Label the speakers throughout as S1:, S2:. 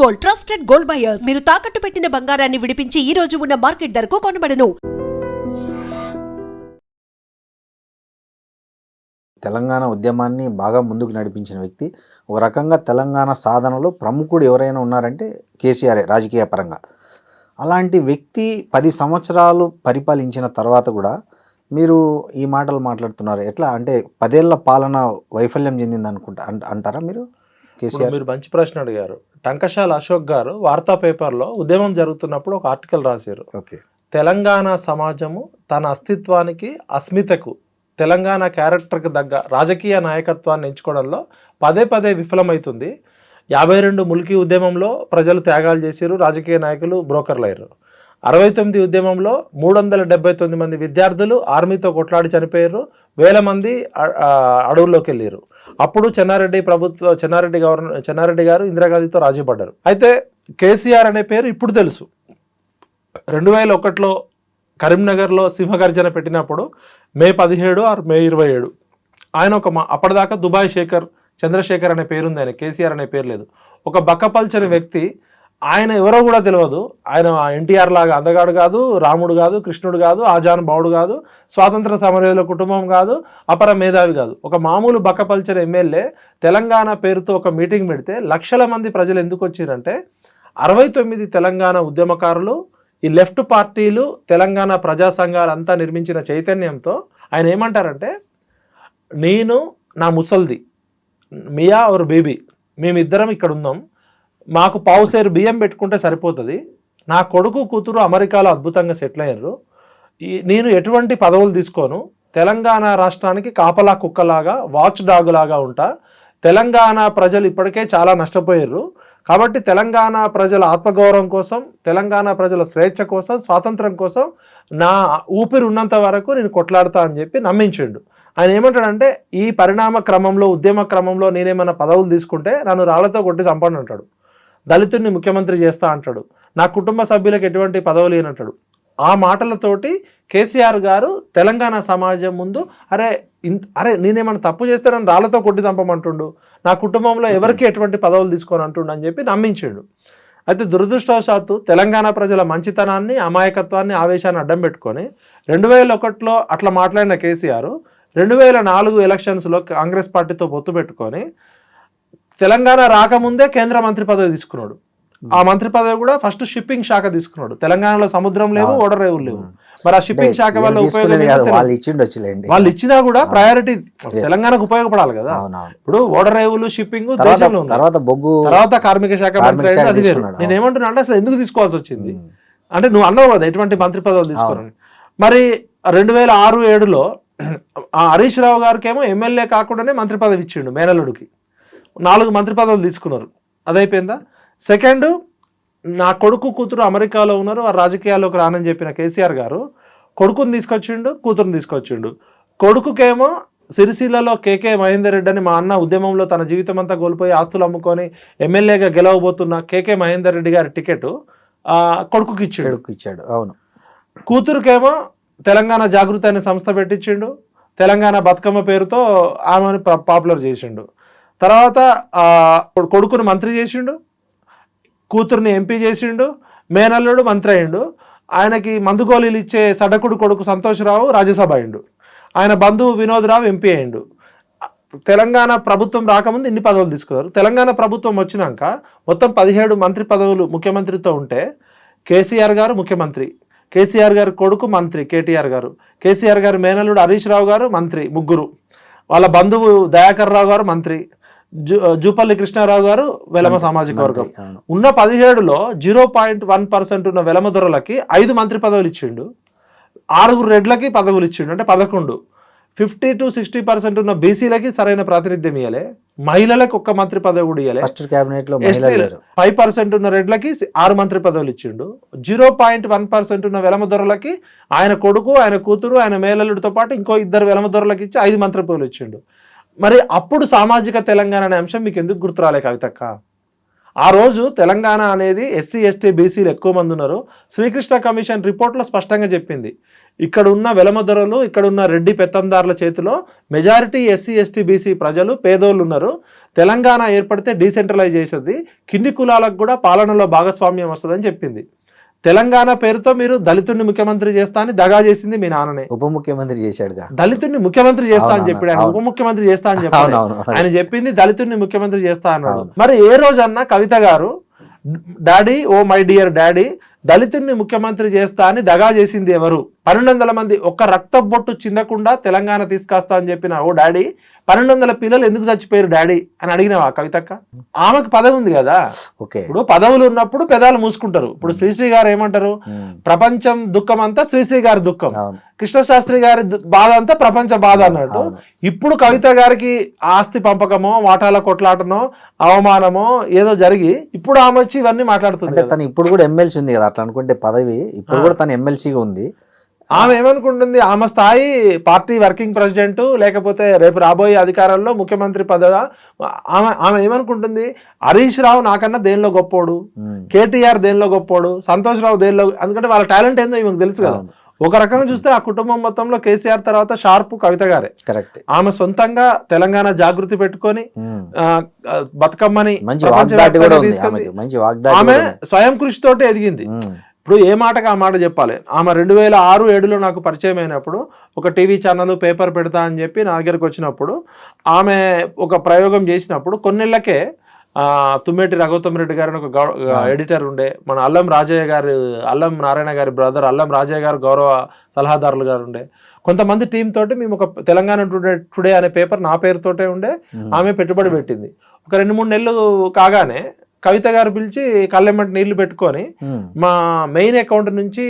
S1: Gold trusted gold buyers మీరు తాకట్టు పెట్టిన బంగారాన్ని విడిపించి ఈ రోజు ఉన్న మార్కెట్ ధరకు కొనబడను.
S2: తెలంగాణ ఉద్యమాన్ని బాగా ముందుకు నడిపించిన వ్యక్తి, ఒక రకంగా తెలంగాణ సాధనలో ప్రముఖుడు ఎవరైనా ఉన్నారంటే కేసీఆర్ రాజకీయ పరంగా. అలాంటి వ్యక్తి 10 సంవత్సరాలు పరిపాలించిన తర్వాత కూడా మీరు ఈ మాటలు మాట్లాడుతున్నారు. ఎట్లా అంటే 10 ఏళ్ల పాలన వైఫల్యం చెందింది అనుకుంటా అంటారా మీరు? కేసీఆర్
S3: మీరు మంచి ప్రశ్న అడిగారు. టంకశాల అశోక్ గారు వార్తా పేపర్లో ఉద్యమం జరుగుతున్నప్పుడు ఒక ఆర్టికల్ రాశారు. తెలంగాణ సమాజము తన అస్తిత్వానికి అస్మితకు తెలంగాణ క్యారెక్టర్కి తగ్గ రాజకీయ నాయకత్వాన్ని ఎంచుకోవడంలో పదే విఫలమవుతుంది. 52 ముల్కీ ఉద్యమంలో ప్రజలు త్యాగాలు చేశారు, రాజకీయ నాయకులు బ్రోకర్లు అయ్యారు. 69 ఉద్యమంలో 379 మంది విద్యార్థులు ఆర్మీతో కొట్లాడి చనిపోయారు, వేల మంది అడవుల్లోకి వెళ్ళారు. అప్పుడు చెన్నారెడ్డి గారు ఇందిరాగాంధీతో రాజీ పడ్డారు. అయితే కేసీఆర్ అనే పేరు ఇప్పుడు తెలుసు. 2001లో కరీంనగర్లో సింహగర్జన పెట్టినప్పుడు మే 17 ఆర్ మే 27 ఆయన అప్పటిదాకా దుబాయ్ చంద్రశేఖర్ అనే పేరుంది, ఆయన కేసీఆర్ అనే పేరు లేదు. ఒక బక్కపల్చని వ్యక్తి, ఆయన ఎవరో కూడా తెలియదు. ఆయన ఎన్టీఆర్ లాగా అందగాడు కాదు, రాముడు కాదు, కృష్ణుడు కాదు, ఆజాన్ బావుడు కాదు, స్వాతంత్ర సమరయోధుల కుటుంబం కాదు, అపర మేధావి కాదు. ఒక మామూలు బక్కపల్చని ఎమ్మెల్యే తెలంగాణ పేరుతో ఒక మీటింగ్ పెడితే లక్షల మంది ప్రజలు ఎందుకు వచ్చారంటే 69 తెలంగాణ ఉద్యమకారులు, ఈ లెఫ్ట్ పార్టీలు, తెలంగాణ ప్రజా సంఘాలంతా నిర్మించిన చైతన్యంతో ఆయన ఏమంటారంటే, నేను నా ముసల్ది మియా और బేబీ మేమిద్దరం ఇక్కడ ఉన్నాం, మాకు పావుసేరు బియ్యం పెట్టుకుంటే సరిపోతుంది, నా కొడుకు కూతురు అమెరికాలో అద్భుతంగా సెటిల్ అయ్యారు, నేను ఎటువంటి పదవులు తీసుకోను, తెలంగాణ రాష్ట్రానికి కాపలా కుక్కలాగా వాచ్ డాగ్ లాగా ఉంటా, తెలంగాణ ప్రజలు ఇప్పటికే చాలా నష్టపోయారు, కాబట్టి తెలంగాణ ప్రజల ఆత్మగౌరవం కోసం, తెలంగాణ ప్రజల స్వేచ్ఛ కోసం, స్వాతంత్రం కోసం నా ఊపిరి ఉన్నంత వరకు నేను కొట్లాడతా అని చెప్పి నమ్మించిండు. ఆయన ఏమంటాడంటే, ఈ పరిణామ క్రమంలో ఉద్యమ క్రమంలో నేనేమన్నా పదవులు తీసుకుంటే నన్ను రాళ్లతో కొట్టి చంపండి అంటాడు, దళితుడిని ముఖ్యమంత్రి చేస్తా అంటాడు, నా కుటుంబ సభ్యులకు ఎటువంటి పదవులు లేనంటాడు. ఆ మాటలతోటి కేసీఆర్ గారు తెలంగాణ సమాజం ముందు అరే నేనేమన్నా తప్పు చేస్తే నన్ను రాళ్లతో కొట్టి చంపమంటుండు, నా కుటుంబంలో ఎవరికి ఎటువంటి పదవులు తీసుకొని అంటుండు అని చెప్పి నమ్మించాడు. అయితే దురదృష్టవశాత్తు తెలంగాణ ప్రజల మంచితనాన్ని, అమాయకత్వాన్ని, ఆవేశాన్ని అడ్డం పెట్టుకొని 2001లో అట్లా మాట్లాడిన కేసీఆర్ 2004 ఎలక్షన్స్లో కాంగ్రెస్ పార్టీతో పొత్తు పెట్టుకొని తెలంగాణ రాకముందే కేంద్ర మంత్రి పదవి తీసుకున్నాడు. ఆ మంత్రి పదవి కూడా ఫస్ట్ షిప్పింగ్ శాఖ తీసుకున్నాడు. తెలంగాణలో సముద్రం లేవు, ఓడర్ రేవులు లేవు. మరి ఆ షిప్పింగ్ శాఖ వల్ల వాళ్ళు ఇచ్చినా కూడా ప్రయారిటీ తెలంగాణకు ఉపయోగపడాలి కదా. ఇప్పుడు ఓడర్ రేవులు, షిప్పింగ్ తర్వాత కార్మిక శాఖ మంత్రి అది వేరు. నేను ఏమంటున్నా అంటే అసలు ఎందుకు తీసుకోవాల్సి వచ్చింది అంటే, నువ్వు అన్నావు కదా ఎటువంటి మంత్రి పదవులు తీసుకోవాలని. మరి 2006-7లో హరీష్ రావు గారికి ఏమో ఎమ్మెల్యే కాకుండానే మంత్రి పదవి ఇచ్చిండు, మేనల్లుడికి 4 మంత్రి పదవులు తీసుకున్నారు. అదైపోయిందా? సెకండ్, నా కొడుకు కూతురు అమెరికాలో ఉన్నారు, వారు రాజకీయాల్లోకి రానని చెప్పిన కేసీఆర్ గారు కొడుకుని తీసుకొచ్చిండు, కూతురుని తీసుకొచ్చిండు. కొడుకుకేమో సిరిసిల్లలో కేకే మహేందర్ రెడ్డి అని మా అన్న ఉద్యమంలో తన జీవితం అంతా కోల్పోయి ఆస్తులు అమ్ముకొని ఎమ్మెల్యేగా గెలవబోతున్న కేకే మహేందర్ రెడ్డి గారి టికెట్ కొడుకుకి ఇచ్చాడు. అవును. కూతురుకేమో తెలంగాణ జాగృతి అనే సంస్థ పెట్టించిండు, తెలంగాణ బతుకమ్మ పేరుతో ఆమెను పాపులర్ చేసిండు. తర్వాత కొడుకుని మంత్రి చేసిండు, కూతుర్ని ఎంపీ చేసిండు, మేనల్లుడు మంత్రి అయ్యిండు. ఆయనకి మందుగోళీలు ఇచ్చే సడకుడు కొడుకు సంతోష్రావు రాజ్యసభ అయ్యిండు, ఆయన బంధువు వినోద్రావు ఎంపీ అయ్యిండు. తెలంగాణ ప్రభుత్వం రాకముందు ఇన్ని పదవులు తీసుకున్నారు. తెలంగాణ ప్రభుత్వం వచ్చినాక మొత్తం 17 మంత్రి పదవులు ముఖ్యమంత్రితో ఉంటే కేసీఆర్ గారు ముఖ్యమంత్రి, కేసీఆర్ గారి కొడుకు మంత్రి కేటీఆర్ గారు, కేసీఆర్ గారి మేనల్లుడు హరీష్ రావు గారు మంత్రి, ముగ్గురు. వాళ్ళ బంధువు దయాకర్ రావు గారు మంత్రి, జూపల్లి కృష్ణారావు గారు వెలమ సామాజిక వర్గం. ఉన్న 17లో 0.1% ఉన్న వెలమ దొరలకి 5 మంత్రి పదవులు ఇచ్చిండు, 6 రెడ్లకి పదవులు ఇచ్చిండు, అంటే 11. 50 to 60% ఉన్న బీసీలకి సరైన ప్రాతినిధ్యం ఇవ్వలే, మహిళలకు 1 మంత్రి పదవి కూడా ఇవ్వలే. 5% ఉన్న రెడ్లకి 6 మంత్రి పదవులు ఇచ్చిండు. 0.1% ఉన్న వెలమ దొరలకి ఆయన కొడుకు, ఆయన కూతురు, ఆయన మేనల్లుడితో పాటు ఇంకో 2 వెలమ దొరలకి ఇచ్చి 5 మంత్రి పదవులు ఇచ్చిండు. మరి అప్పుడు సామాజిక తెలంగాణ అనే అంశం మీకు ఎందుకు గుర్తు రాలే కవితక్క? ఆ రోజు తెలంగాణ అనేది ఎస్సీ, ఎస్టీ, బీసీలు ఎక్కువ మంది ఉన్నారు. శ్రీకృష్ణ కమిషన్ రిపోర్ట్లో స్పష్టంగా చెప్పింది, ఇక్కడ ఉన్న వెలమదొరలు, ఇక్కడ ఉన్న రెడ్డి పెత్తందారుల చేతిలో మెజారిటీ ఎస్సీ ఎస్టీ బీసీ ప్రజలు పేదోళ్ళు ఉన్నారు. తెలంగాణ ఏర్పడితే డీసెంట్రలైజ్ చేసేది, కింది కులాలకు కూడా పాలనలో భాగస్వామ్యం వస్తుందని చెప్పింది. తెలంగాణ పేరుతో మీరు దళితుడిని ముఖ్యమంత్రి చేస్తా అని దగా చేసింది మీ నాన్ననే.
S2: ఉప ముఖ్యమంత్రి చేశాడుగా.
S3: దళితుడిని ముఖ్యమంత్రి చేస్తా అని చెప్పాడు ఆయన, ఉప ముఖ్యమంత్రి చేస్తా అని చెప్పాడు ఆయన. చెప్పింది దళితుడిని ముఖ్యమంత్రి చేస్తా అన్నాడు. మరి ఏ రోజన్నా కవిత గారు daddy, oh my dear daddy, దళితుడిని ముఖ్యమంత్రి చేస్తా అని దగా చేసింది ఎవరు? 1200 మంది ఒక్క రక్త బొట్టు చిందకుండా తెలంగాణ తీసుకొస్తా అని చెప్పిన ఓ డాడీ, 1200 పిల్లలు ఎందుకు చచ్చిపోయారు డాడీ అని అడిగినావా కవితక్క? ఆమెకు పదవి ఉంది కదా. ఇప్పుడు పదవులు ఉన్నప్పుడు పెదాలు మూసుకుంటారు. ఇప్పుడు శ్రీశ్రీ గారు ఏమంటారు? ప్రపంచం దుఃఖం అంతా శ్రీశ్రీ గారి దుఃఖం, కృష్ణశాస్త్రి గారి బాధ అంతా ప్రపంచ బాధ అన్నట్టు. ఇప్పుడు కవిత గారికి ఆస్తి పంపకమో, వాటాల కొట్లాటనో, అవమానమో ఏదో జరిగి ఇప్పుడు ఆమె వచ్చి ఇవన్నీ మాట్లాడుతుంది.
S2: తను ఇప్పుడు కూడా ఎమ్మెల్సీ ఉంది కదా, అట్లా అనుకుంటే పదవి ఇప్పుడు కూడా తను ఎమ్మెల్సీగా ఉంది.
S3: ఆమె ఏమనుకుంటుంది? ఆమె స్థాయి పార్టీ వర్కింగ్ ప్రెసిడెంట్, లేకపోతే రేపు రాబోయే అధికారంలో ముఖ్యమంత్రి పదవి. ఆమె ఏమనుకుంటుంది? హరీష్ రావు నాకన్నా దేనిలో గొప్పోడు, కేటీఆర్ దేనిలో గొప్పోడు, సంతోష్ రావు దేనిలో, ఎందుకంటే వాళ్ళ టాలెంట్ ఏందో ఈమెకు తెలుసు కదా. ఒక రకంగా చూస్తే ఆ కుటుంబం మొత్తంలో కేసీఆర్ తర్వాత షార్ప్ కవిత గారే. ఆమె సొంతంగా తెలంగాణ జాగృతి పెట్టుకొని బతుకమ్మని ఆమె స్వయం కృషి తోటి ఎదిగింది. ఇప్పుడు ఏ మాటగా ఆ మాట చెప్పాలి. ఆమె 2006-7లో నాకు పరిచయం అయినప్పుడు ఒక టీవీ ఛానల్ పేపర్ పెడతా అని చెప్పి నా దగ్గరకు వచ్చినప్పుడు ఆమె ఒక ప్రయోగం చేసినప్పుడు కొన్నేళ్లకే తుమ్మేటి రఘుతమ్రెడ్డి గారిని ఒక ఎడిటర్ ఉండే, మన అల్లం నారాయణ గారి బ్రదర్ అల్లం రాజయ్య గారు గౌరవ సలహాదారులు గారు ఉండే, కొంతమంది టీం తోటి మేము ఒక తెలంగాణ టుడే అనే పేపర్ నా పేరుతోటే ఉండే. ఆమె పెట్టుబడి పెట్టింది. ఒక 2-3 నెలలు కాగానే కవిత గారు పిలిచి కళ్ళెమ్మటి నీళ్లు పెట్టుకొని మా మెయిన్ అకౌంట్ నుంచి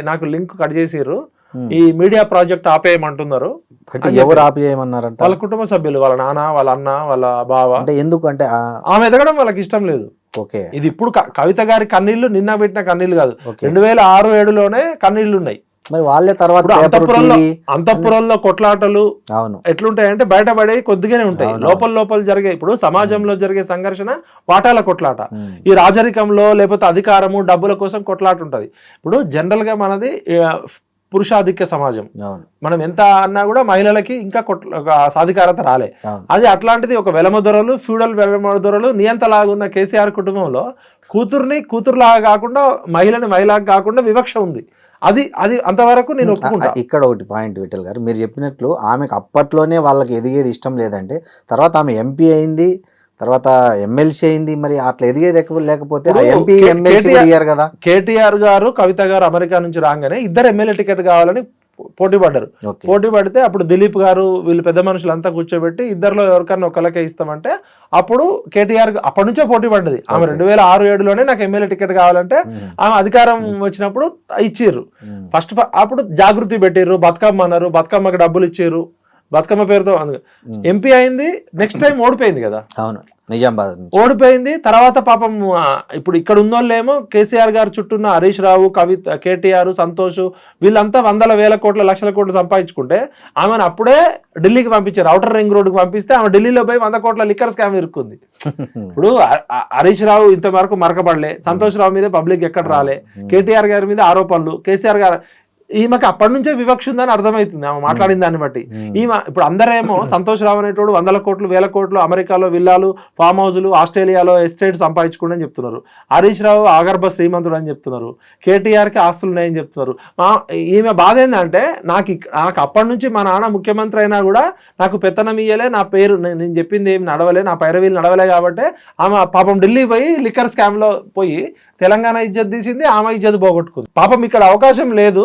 S3: నాకు లింక్ కట్ చేసిర్రు, ఈ మీడియా ప్రాజెక్ట్ ఆపేయమంటున్నారు.
S2: ఎవరు ఆపేయమన్నారంట?
S3: వాళ్ళ కుటుంబ సభ్యులు, వాళ్ళ నాన్న, వాళ్ళ అన్న, వాళ్ళ బావ.
S2: ఎందుకంటే
S3: ఆమె ఎదగడం వాళ్ళకి ఇష్టం లేదు. ఇది ఇప్పుడు కవిత గారి కన్నీళ్లు నిన్న పెట్టిన కన్నీళ్లు కాదు, 2006-7లోనే కన్నీళ్లు ఉన్నాయి.
S2: మరి వాళ్ళే తర్వాత
S3: అంతఃపురంలో కొట్లాటలు ఎట్లుంటాయంటే బయటపడే కొద్దిగానే ఉంటాయి, లోపల జరిగే. ఇప్పుడు సమాజంలో జరిగే సంఘర్షణ వాటాల కొట్లాట, ఈ రాజరికంలో లేకపోతే అధికారము డబ్బుల కోసం కొట్లాట ఉంటది. ఇప్పుడు జనరల్ గా మనది పురుషాధిక్య సమాజం, మనం ఎంత అన్నా కూడా మహిళలకి ఇంకా సాధికారత రాలే. అది అట్లాంటిది ఒక వెలమదొరలు, ఫ్యూడల్ వెలమదొరలు నియంతలాగున్న కేసీఆర్ కుటుంబంలో కూతురులాగా కాకుండా మహిళని మహిళగా కాకుండా వివక్ష ఉంది. అది అంతవరకు నేను ఒప్పుకుంటా.
S2: ఇక్కడ ఒకటి పాయింట్ విఠల్ గారు, మీరు చెప్పినట్లు ఆమెకు అప్పట్లోనే వాళ్ళకి ఎదిగేది ఇష్టం లేదంటే తర్వాత ఆమె ఎంపీ అయింది, తర్వాత ఎమ్మెల్సీ అయింది. మరి అట్లా ఎదిగేది లేకపోతే ఎంపీ ఎమ్మెల్సీ కదా.
S3: కేటీఆర్ గారు కవిత గారు అమెరికా నుంచి రాగానే ఇద్దరు ఎమ్మెల్యే టికెట్ కావాలని పోటీ పడ్డారు. పోటీ పడితే అప్పుడు దిలీప్ గారు వీళ్ళు పెద్ద మనుషులంతా కూర్చోబెట్టి ఇద్దరిలో ఎవరికన్నా ఒకళ్ళకే ఇస్తామంటే అప్పుడు కేటీఆర్ అప్పటి నుంచే పోటీ పడ్డది. ఆమె 2006-7లోనే నాకు ఎమ్మెల్యే టికెట్ కావాలంటే ఆమె అధికారం వచ్చినప్పుడు ఇచ్చిర్రు. ఫస్ట్ అప్పుడు జాగృతి పెట్టిర్రు, బతుకమ్మ అన్నారు, బతుకమ్మకి డబ్బులు ఇచ్చిర్రు, బతుకమ్మ పేరుతో ఎంపీ అయింది. నెక్స్ట్ టైం ఓడిపోయింది కదా.
S2: అవును, నిజామాబాద్
S3: ఓడిపోయింది. తర్వాత పాపం ఇప్పుడు ఇక్కడ ఉన్నోళ్ళేమో కేసీఆర్ గారు చుట్టూన్న హరీష్ రావు, కవిత, కేటీఆర్, సంతోష్ వీళ్ళంతా 100,000 కోట్ల లక్షల కోట్లు సంపాదించుకుంటే ఆమెను అప్పుడే ఢిల్లీకి పంపించారు. ఔటర్ రింగ్ రోడ్డుకి పంపిస్తే ఆమె ఢిల్లీలో పోయి 100 కోట్ల లిక్కర్ స్కామ్ ఇరుక్కుంది. ఇప్పుడు హరీష్ రావు ఇంతవరకు మరకబడలే, సంతోష్ రావు మీద పబ్లిక్ ఎక్కడ రాలే, కేటీఆర్ గారి మీద ఆరోపణలు, కేసీఆర్ గారు ఈమెకి అప్పటి నుంచే వివక్ష ఉందని అర్థమవుతుంది ఆమె మాట్లాడిన దాన్ని బట్టి. ఈమె ఇప్పుడు అందరేమో సంతోష్ రావు అనేటోడు 100 కోట్లు 1000 కోట్లు అమెరికాలో విల్లాలు, ఫామ్ హౌజులు, ఆస్ట్రేలియాలో ఎస్టేట్ సంపాదించుకోండి అని చెప్తున్నారు. హరీష్ రావు ఆగర్భ శ్రీమంతుడు అని చెప్తున్నారు. కేటీఆర్కి ఆస్తులు ఉన్నాయని చెప్తున్నారు. ఈమె బాధ ఏంటంటే నాకు అప్పటి నుంచి మా నాన్న ముఖ్యమంత్రి అయినా కూడా నాకు పెత్తనం ఇయ్యలే, నా పేరు నేను చెప్పింది ఏమి నడవలే, నా పైరవీలు నడవలే కాబట్టి ఆమె పాపం ఢిల్లీ పోయి లిక్కర్ స్కామ్ లో పోయి తెలంగాణ ఇజ్జత్ తీసింది, ఆమె ఇజ్జత్ పోగొట్టుకుంది. పాపం ఇక్కడ అవకాశం లేదు,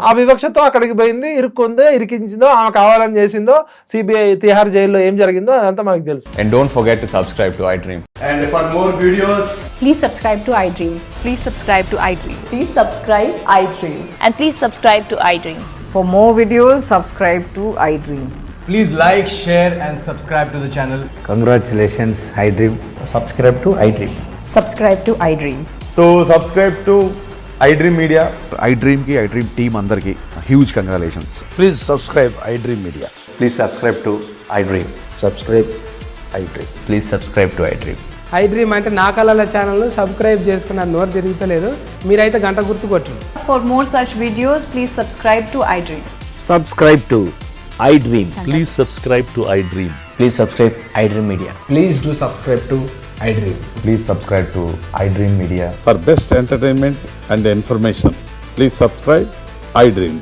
S3: ఆ వివక్షతో అక్కడికి పోయింది, ఇరుక్కుందో, ఇరికించిందో, ఆమె కావాలని చేసిందో, సిబిఐ తిహార్ జైల్లో ఏం జరిగిందో అదంతా మనకు తెలుసు.
S4: And don't forget to subscribe to iDream.
S5: And for more videos,
S6: please subscribe to iDream.
S7: Please subscribe to iDream.
S6: Please subscribe iDream.
S7: And please subscribe to iDream.
S6: For more videos, subscribe to iDream.
S5: please like, share and subscribe to the channel.
S2: Congratulations, iDream.
S8: Subscribe to iDream.
S6: Subscribe to iDream.
S8: So subscribe to iDream Media. iDream ki iDream team andarki huge congratulations.
S9: Please subscribe iDream Media.
S8: Please subscribe to iDream.
S2: Subscribe iDream.
S4: Please subscribe to iDream.
S10: I dream అంటే నా కళల ఛానల్ను subscribe చేసుకున్న నోరు తిరుగుతలేదు. మీరైతే గంట గుర్తు కొట్టండి.
S6: For more such videos, please subscribe to iDream.
S11: Subscribe to iDream. Please subscribe to iDream.
S5: Please subscribe iDream Media. Please do subscribe to iDream.
S8: Please subscribe to iDream media.
S9: For best entertainment and information, please subscribe iDream.